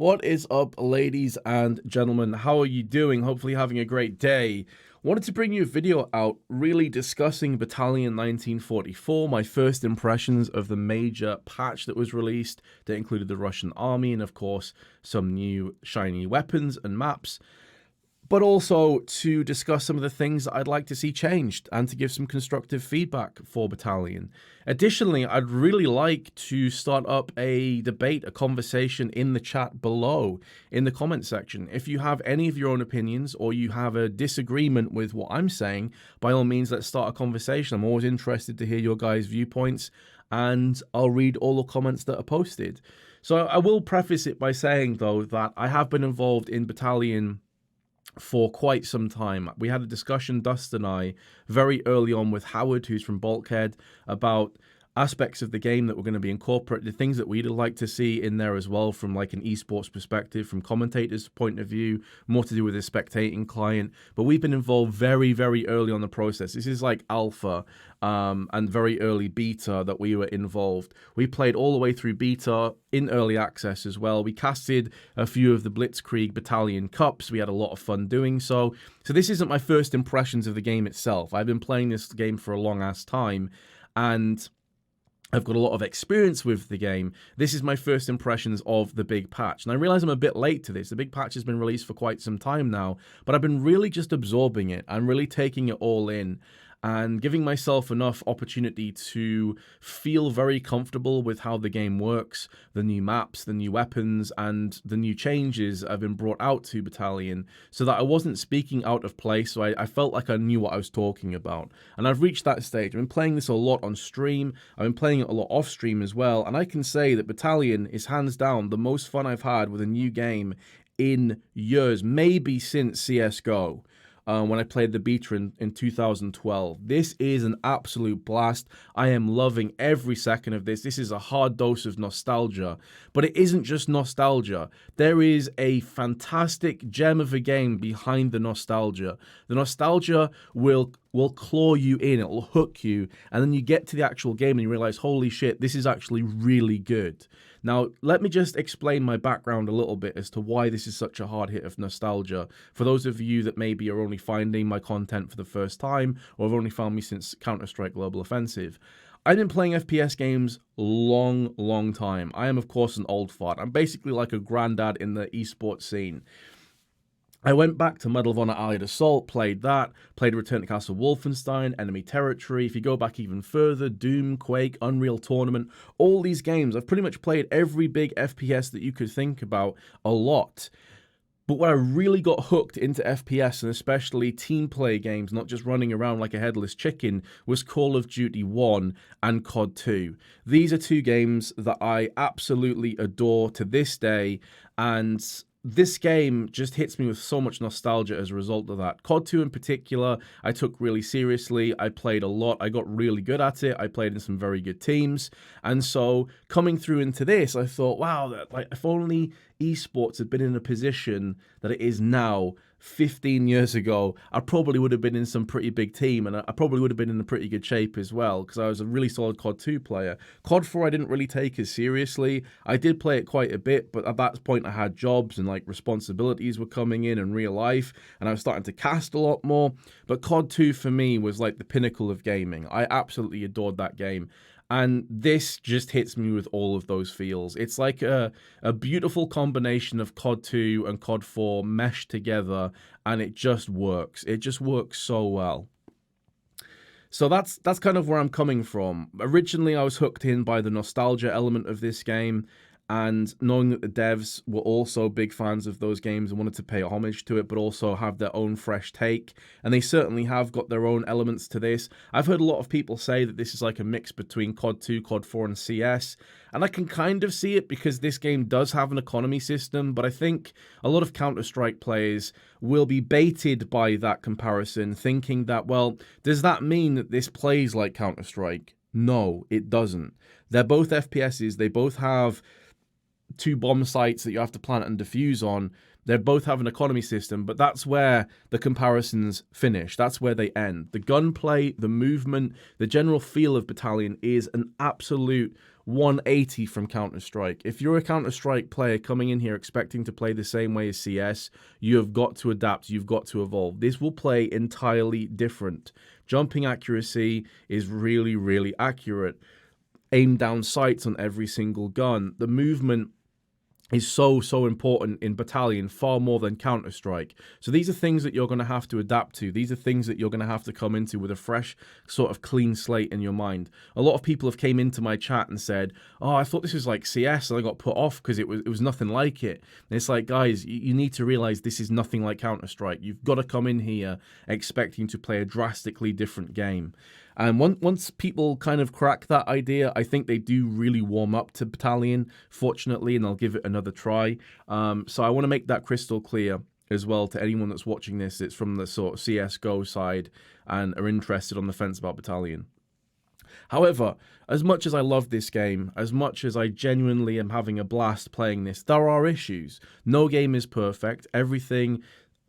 What is up, ladies and gentlemen? How are you doing? Hopefully having a great day. Wanted to bring you a video out really discussing Battalion 1944, my first impressions of the major patch that was released that included the Russian army and of course some new shiny weapons and maps, but also to discuss some of the things that I'd like to see changed and to give some constructive feedback for Battalion. Additionally, I'd really like to start up a debate, a conversation in the chat below in the comment section. If you have any of your own opinions or you have a disagreement with what I'm saying, by all means, let's start a conversation. I'm always interested to hear your guys' viewpoints, and I'll read all the comments that are posted. So I will preface it by saying, though, that I have been involved in Battalion for quite some time. We had a discussion, Dust and I, very early on with Howard, who's from Bulkhead, about aspects of the game that were going to be incorporated, the things that we'd like to see in there as well from like an esports perspective, from commentators' point of view, more to do with a spectating client. But we've been involved very, very early on the process. This is like alpha and very early beta that we were involved. We played all the way through beta in early access as well. We casted a few of the Blitzkrieg Battalion Cups. We had a lot of fun doing so. So this isn't my first impressions of the game itself. I've been playing this game for a long ass time, and I've got a lot of experience with the game. This is my first impressions of the big patch. And I realize I'm a bit late to this. The big patch has been released for quite some time now, but I've been really just absorbing it and really taking it all in and giving myself enough opportunity to feel very comfortable with how the game works, the new maps, the new weapons, and the new changes have been brought out to Battalion, so that I wasn't speaking out of place, so I felt like I knew what I was talking about. And I've reached that stage. I've been playing this a lot on stream, I've been playing it a lot off stream as well, and I can say that Battalion is hands down the most fun I've had with a new game in years, maybe since CSGO. When I played the beta in 2012. This is an absolute blast. I am loving every second of this. This is a hard dose of nostalgia, but it isn't just nostalgia. There is a fantastic gem of a game behind the nostalgia. The nostalgia will claw you in, it'll hook you, and then you get to the actual game and you realize, holy shit, this is actually really good. Now, let me just explain my background a little bit as to why this is such a hard hit of nostalgia. For those of you that maybe are only finding my content for the first time, or have only found me since Counter-Strike Global Offensive, I've been playing FPS games long time. I am, of course, an old fart. I'm basically like a granddad in the esports scene. I went back to Medal of Honor Allied Assault, played that, played Return to Castle Wolfenstein, Enemy Territory. If you go back even further, Doom, Quake, Unreal Tournament, all these games, I've pretty much played every big FPS that you could think about a lot. But where I really got hooked into FPS, and especially team play games, not just running around like a headless chicken, was Call of Duty 1 and COD 2. These are two games that I absolutely adore to this day, and this game just hits me with so much nostalgia as a result of that. COD 2 in particular, I took really seriously. I played a lot. I got really good at it. I played in some very good teams. And so coming through into this, I thought, wow, like if only esports had been in a position that it is now 15 years ago, I probably would have been in some pretty big team, and I probably would have been in a pretty good shape as well, because I was a really solid COD 2 player. COD 4 I didn't really take as seriously. I did play it quite a bit, but at that point I had jobs and like responsibilities were coming in real life, and I was starting to cast a lot more. But COD 2 for me was like the pinnacle of gaming. I absolutely adored that game. And this just hits me with all of those feels. It's like a beautiful combination of COD 2 and COD 4 meshed together, and it just works. It just works so well. So that's kind of where I'm coming from. Originally, I was hooked in by the nostalgia element of this game, and knowing that the devs were also big fans of those games and wanted to pay homage to it, but also have their own fresh take. And they certainly have got their own elements to this. I've heard a lot of people say that this is like a mix between COD 2, COD 4, and CS. And I can kind of see it because this game does have an economy system, but I think a lot of Counter-Strike players will be baited by that comparison, thinking that, well, does that mean that this plays like Counter-Strike? No, it doesn't. They're both FPSs. They both have two bomb sites that you have to plant and defuse on. They both have an economy system, but that's where the comparisons finish. That's where they end. The gunplay, the movement, the general feel of Battalion is an absolute 180 from Counter-Strike. If you're a Counter-Strike player coming in here expecting to play the same way as CS, you have got to adapt, you've got to evolve. This will play entirely different. Jumping accuracy is really, really accurate. Aim down sights on every single gun. The movement is so important in Battalion, far more than Counter-Strike. So these are things that you're going to have to adapt to. These are things that you're going to have to come into with a fresh, sort of clean slate in your mind. A lot of people have came into my chat and said, oh, I thought this was like CS, and I got put off because it was nothing like it. And it's like, guys, you need to realize this is nothing like Counter-Strike. You've got to come in here expecting to play a drastically different game. And once people kind of crack that idea, I think they do really warm up to Battalion, fortunately, and I'll give it another try. So I want to make that crystal clear as well to anyone that's watching this. It's from the sort of CSGO side and are interested on the fence about Battalion. However, as much as I love this game, as much as I genuinely am having a blast playing this, there are issues. No game is perfect.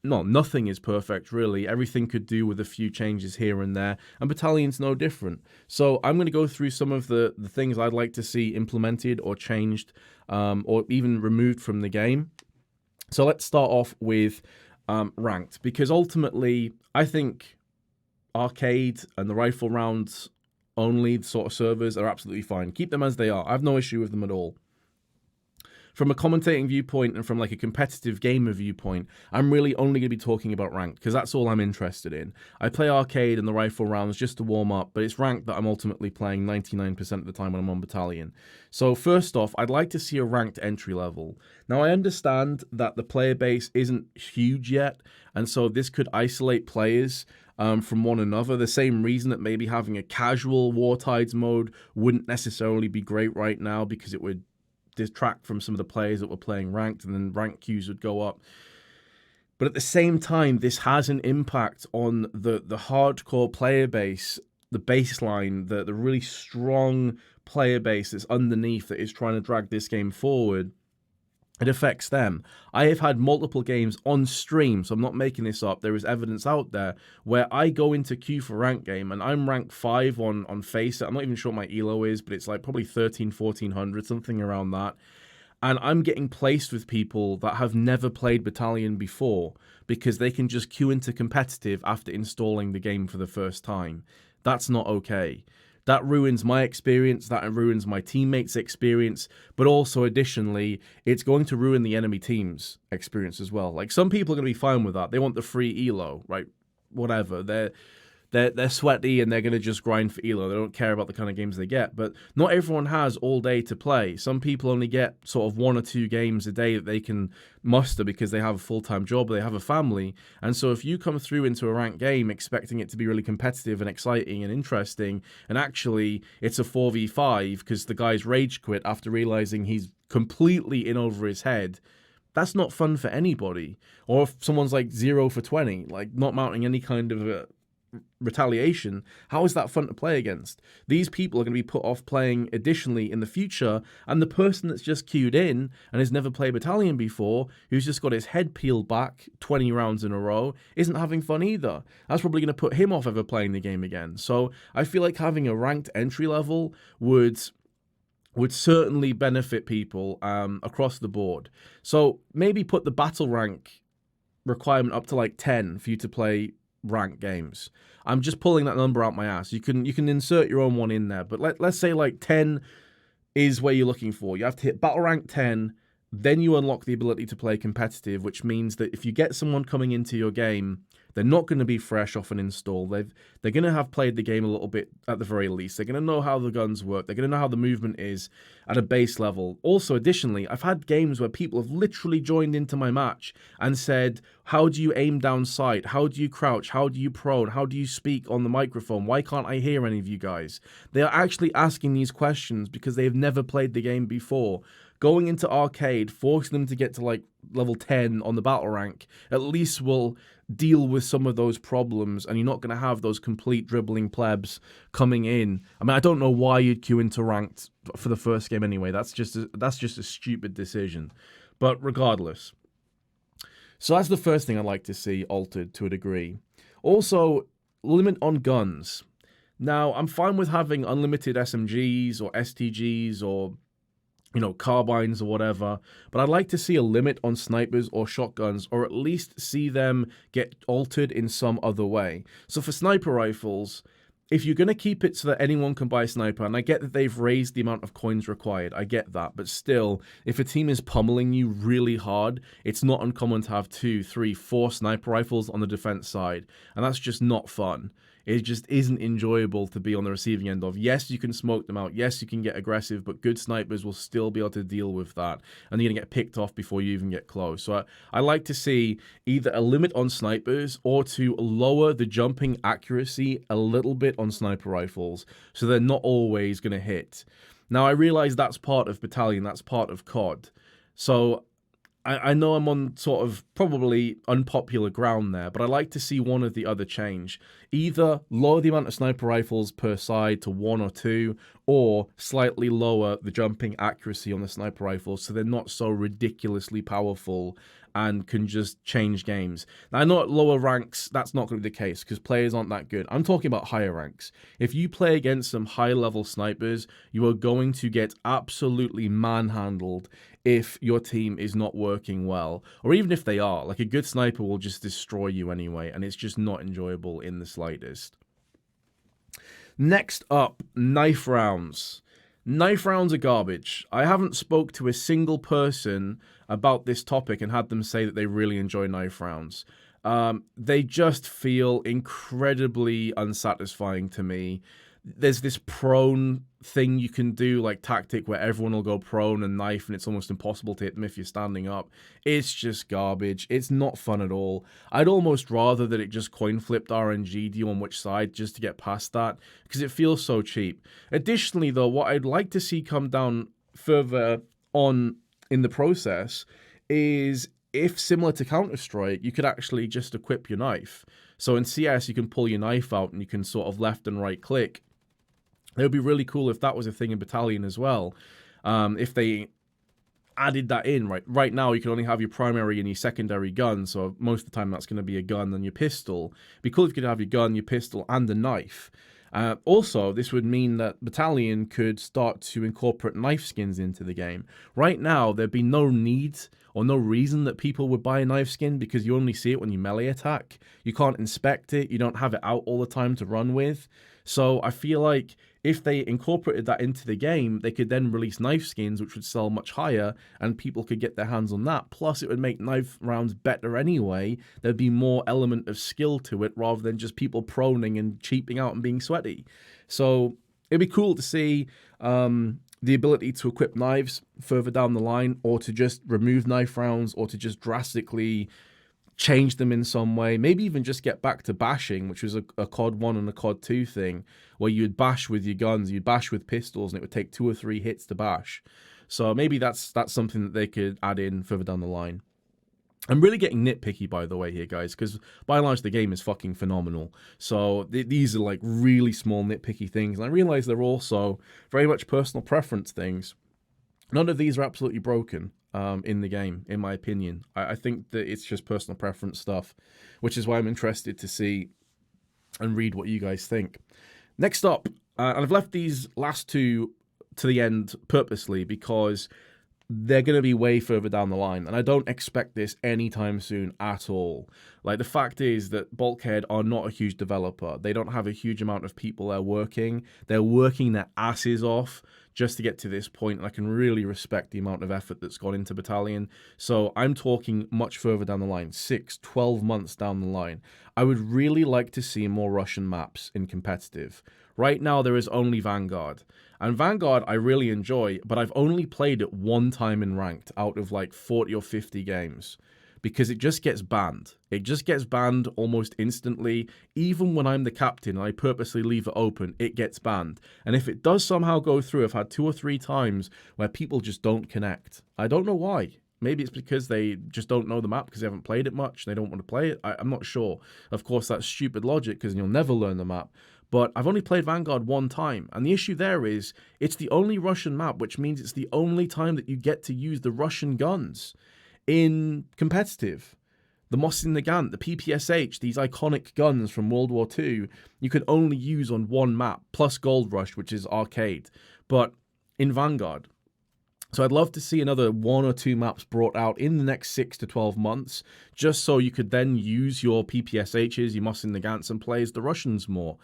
Nothing is perfect, really. Everything could do with a few changes here and there, and Battalion's no different. So I'm going to go through some of the things I'd like to see implemented or changed, or even removed from the game. So let's start off with ranked, because ultimately, I think arcade and the rifle rounds only sort of servers are absolutely fine. Keep them as they are. I have no issue with them at all. From a commentating viewpoint and from like a competitive gamer viewpoint, I'm really only going to be talking about ranked because that's all I'm interested in. I play arcade and the rifle rounds just to warm up, but it's ranked that I'm ultimately playing 99% of the time when I'm on Battalion. So first off, I'd like to see a ranked entry level. Now I understand that the player base isn't huge yet, and so this could isolate players from one another. The same reason that maybe having a casual War Tides mode wouldn't necessarily be great right now, because it would detract from some of the players that were playing ranked, and then rank queues would go up. But at the same time, this has an impact on the hardcore player base, the baseline, the really strong player base that's underneath that is trying to drag this game forward. It affects them. I have had multiple games on stream, so I'm not making this up. There is evidence out there where I go into queue for rank game and I'm rank 5 on Faceit. I'm not even sure what my elo is, but it's like probably 1400, something around that. And I'm getting placed with people that have never played Battalion before because they can just queue into competitive after installing the game for the first time. That's not okay. That ruins my experience, that ruins my teammates' experience, but also additionally, it's going to ruin the enemy team's experience as well. Like, some people are going to be fine with that. They want the free elo, right? Whatever. They're sweaty and they're going to just grind for elo. They don't care about the kind of games they get. But not everyone has all day to play. Some people only get sort of 1 or 2 games a day that they can muster because they have a full-time job, they have a family. And so if you come through into a ranked game expecting it to be really competitive and exciting and interesting, and actually it's a 4v5 because the guy's rage quit after realizing he's completely in over his head, that's not fun for anybody. Or if someone's like 0 for 20, like not mounting any kind of retaliation, how is that fun to play against? These people are going to be put off playing additionally in the future, and the person that's just queued in and has never played Battalion before, who's just got his head peeled back 20 rounds in a row, isn't having fun either. That's probably going to put him off ever playing the game again. So I feel like having a ranked entry level would certainly benefit people across the board. So maybe put the battle rank requirement up to like 10 for you to play ranked games. I'm just pulling that number out my ass. You can insert your own one in there, but let's say like 10 is where you're looking for. You have to hit battle rank 10, then you unlock the ability to play competitive, which means that if you get someone coming into your game, they're not going to be fresh off an install. They're going to have played the game a little bit at the very least. They're going to know how the guns work. They're going to know how the movement is at a base level. Also, additionally, I've had games where people have literally joined into my match and said, how do you aim down sight? How do you crouch? How do you prone? How do you speak on the microphone? Why can't I hear any of you guys? They are actually asking these questions because they've never played the game before. Going into arcade, forcing them to get to like level 10 on the battle rank at least will deal with some of those problems, and you're not going to have those complete dribbling plebs coming in. I mean, I don't know why you'd queue into ranked for the first game anyway. That's just a stupid decision. But regardless. So that's the first thing I'd like to see altered to a degree. Also, limit on guns. Now, I'm fine with having unlimited SMGs or STGs or, carbines or whatever, but I'd like to see a limit on snipers or shotguns, or at least see them get altered in some other way. So for sniper rifles, if you're going to keep it so that anyone can buy a sniper, and I get that they've raised the amount of coins required, I get that, but still, if a team is pummeling you really hard, it's not uncommon to have 2, 3, 4 sniper rifles on the defense side, and that's just not fun. It just isn't enjoyable to be on the receiving end of. Yes, you can smoke them out. Yes, you can get aggressive, but good snipers will still be able to deal with that. And you're going to get picked off before you even get close. So I like to see either a limit on snipers or to lower the jumping accuracy a little bit on sniper rifles so they're not always going to hit. Now, I realize that's part of Battalion. That's part of COD. So I know I'm on sort of probably unpopular ground there, but I like to see one or the other change. Either lower the amount of sniper rifles per side to 1 or 2, or slightly lower the jumping accuracy on the sniper rifles so they're not so ridiculously powerful and can just change games. Now, I know at lower ranks, that's not going to be the case because players aren't that good. I'm talking about higher ranks. If you play against some high-level snipers, you are going to get absolutely manhandled if your team is not working well. Or even if they are. Like, a good sniper will just destroy you anyway, and it's just not enjoyable in the slightest. Next up, knife rounds. Knife rounds are garbage. I haven't spoke to a single person about this topic and had them say that they really enjoy knife rounds. They just feel incredibly unsatisfying to me. There's this prone thing you can do, like tactic, where everyone will go prone and knife, and it's almost impossible to hit them if you're standing up. It's just garbage. It's not fun at all. I'd almost rather that it just coin flipped RNG'd you on which side just to get past that, because it feels so cheap. Additionally, though, what I'd like to see come down further on in the process is, if similar to Counter-Strike, you could actually just equip your knife. So in CS, you can pull your knife out and you can sort of left and right click. It would be really cool if that was a thing in Battalion as well. If they added that in. Right now, you can only have your primary and your secondary gun, so most of the time that's going to be a gun and your pistol. It'd be cool if you could have your gun, your pistol, and a knife. Also, this would mean that Battalion could start to incorporate knife skins into the game. Right now, there'd be no need or no reason that people would buy a knife skin because you only see it when you melee attack. You can't inspect it. You don't have it out all the time to run with. So I feel like if they incorporated that into the game, they could then release knife skins, which would sell much higher, and people could get their hands on that. Plus, it would make knife rounds better anyway. There'd be more element of skill to it rather than just people proning and cheaping out and being sweaty. So it'd be cool to see the ability to equip knives further down the line, or to just remove knife rounds, or to just drastically change them in some way. Maybe even just get back to bashing, which was a COD 1 and a COD 2 thing, where you'd bash with your guns, you'd bash with pistols, and it would take 2 or 3 hits to bash. So maybe that's something that they could add in further down the line. I'm really getting nitpicky, by the way, here, guys, because by and large, the game is fucking phenomenal. So these are like really small nitpicky things, and I realize they're also very much personal preference things. None of these are absolutely broken in the game, in my opinion. I think that it's just personal preference stuff, which is why I'm interested to see and read what you guys think. Next up, and I've left these last two to the end purposely because they're going to be way further down the line, and I don't expect this anytime soon at all. Like, the fact is that Bulkhead are not a huge developer. They don't have a huge amount of people they're working. They're working their asses off just to get to this point, and I can really respect the amount of effort that's gone into Battalion. So I'm talking much further down the line, 6, 12 months down the line. I would really like to see more Russian maps in competitive. Right now, there is only Vanguard. And Vanguard I really enjoy, but I've only played it one time in ranked out of like 40 or 50 games. Because it just gets banned. It just gets banned almost instantly. Even when I'm the captain and I purposely leave it open, it gets banned. And if it does somehow go through, I've had 2 or 3 times where people just don't connect. I don't know why. Maybe it's because they just don't know the map because they haven't played it much. They don't want to play it. I'm not sure. Of course, that's stupid logic because you'll never learn the map. But I've only played Vanguard one time, and the issue there is it's the only Russian map, which means it's the only time that you get to use the Russian guns in competitive. The Mosin Nagant, the PPSH, these iconic guns from World War II, you can only use on one map, plus Gold Rush, which is arcade, but in Vanguard. So I'd love to see another 1 or 2 maps brought out in the next 6 to 12 months, just so you could then use your PPSHs, your Mosin Nagants, and play as the Russians more.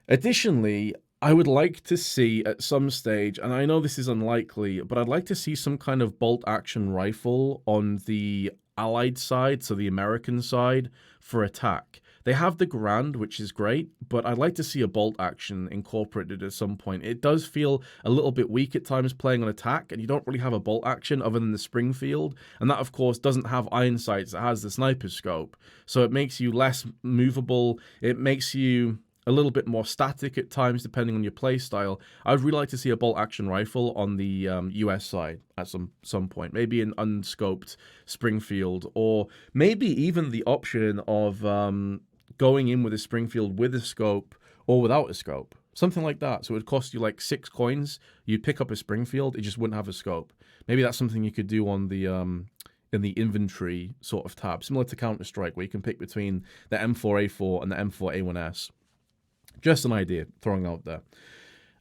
Additionally, I would like to see at some stage, and I know this is unlikely, but I'd like to see some kind of bolt-action rifle on the Allied side, so the American side, for attack. They have the Grand, which is great, but I'd like to see a bolt action incorporated at some point. It does feel a little bit weak at times playing on attack, and you don't really have a bolt action other than the Springfield, and that, of course, doesn't have iron sights. It has the sniper scope, so it makes you less movable. It makes you a little bit more static at times, depending on your play style. I would really like to see a bolt-action rifle on the US side at some point. Maybe an unscoped Springfield, or maybe even the option of going in with a Springfield with a scope or without a scope. Something like that. So it would cost you like 6 coins. You'd pick up a Springfield, it just wouldn't have a scope. Maybe that's something you could do on the in the inventory sort of tab, similar to Counter-Strike, where you can pick between the M4A4 and the M4A1S. Just an idea, throwing out there.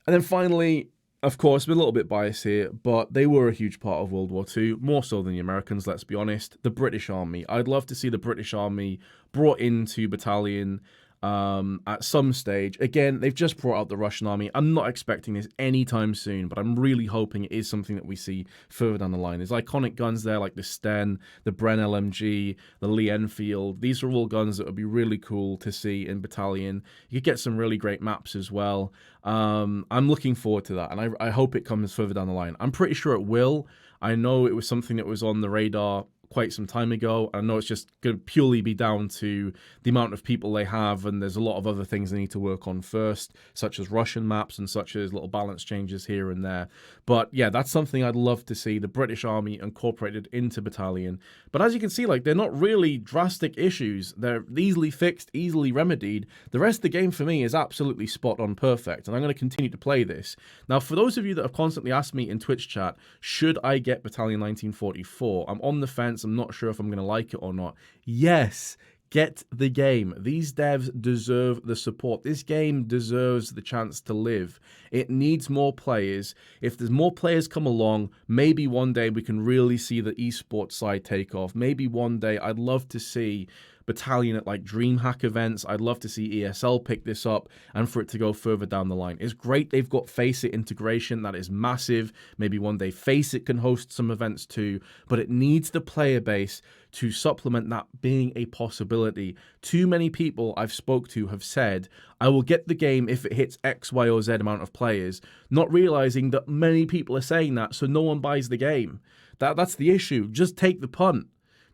And then finally, of course, we're a little bit biased here, but they were a huge part of World War II, more so than the Americans, let's be honest. The British Army. I'd love to see the British Army brought into Battalion at some stage. Again, they've just brought out the Russian army. I'm not expecting this anytime soon, but I'm really hoping it is something that we see further down the line. There's iconic guns there like the Sten, the Bren LMG, the Lee Enfield. These are all guns that would be really cool to see in Battalion. You could get some really great maps as well. I'm looking forward to that, and I hope it comes further down the line. I'm pretty sure it will. I know it was something that was on the radar quite some time ago. I know it's just going to purely be down to the amount of people they have, and there's a lot of other things they need to work on first, such as Russian maps and such as little balance changes here and there. But yeah, that's something I'd love to see, the British Army incorporated into Battalion. But as you can see, like, they're not really drastic issues. They're easily fixed, easily remedied. The rest of the game for me is absolutely spot on perfect, and I'm going to continue to play this. Now, for those of you that have constantly asked me in Twitch chat, should I get Battalion 1944? I'm on the fence. I'm not sure if I'm going to like it or not. Yes, get the game. These devs deserve the support. This game deserves the chance to live. It needs more players. If there's more players come along, maybe one day we can really see the esports side take off. Maybe one day I'd love to see Battalion at like DreamHack events. I'd love to see ESL pick this up and for it to go further down the line. It's great they've got Faceit integration. That is massive. Maybe one day Faceit can host some events too, but it needs the player base to supplement that being a possibility. Too many people I've spoke to have said, I will get the game if it hits X, Y, or Z amount of players, not realizing that many people are saying that, so no one buys the game. That's the issue. Just take the punt.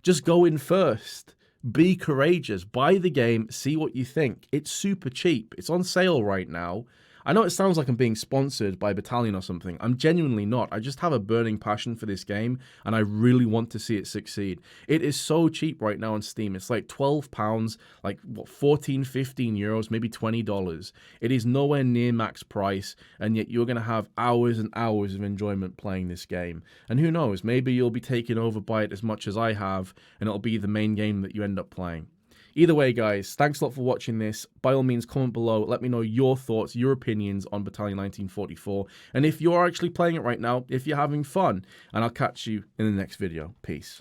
Just go in first. Be courageous. Buy the game. See what you think. It's super cheap. It's on sale right now. I know it sounds like I'm being sponsored by Battalion or something. I'm genuinely not. I just have a burning passion for this game, and I really want to see it succeed. It is so cheap right now on Steam. It's like £12, like what, 14, 15 euros, maybe $20. It is nowhere near max price, and yet you're going to have hours and hours of enjoyment playing this game. And who knows, maybe you'll be taken over by it as much as I have, and it'll be the main game that you end up playing. Either way, guys, thanks a lot for watching this. By all means, comment below. Let me know your thoughts, your opinions on Battalion 1944. And if you're actually playing it right now, if you're having fun. And I'll catch you in the next video. Peace.